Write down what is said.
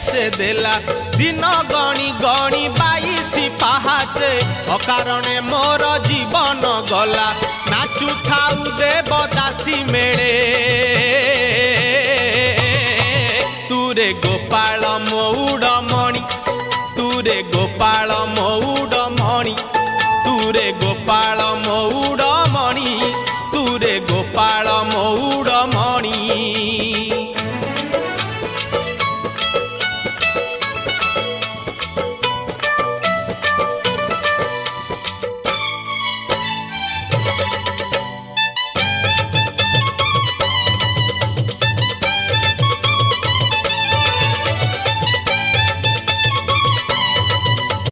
से देला दिन गणी गणी 22 पाहाचे अकारणे मोर जीवन गला नाचु थाउ देवदासी मेले तुरे गोपाल मौडमणि तुरे गोपाल मौडमणि तुरे गोपाल मौडमणि तुरे गोपाल मौ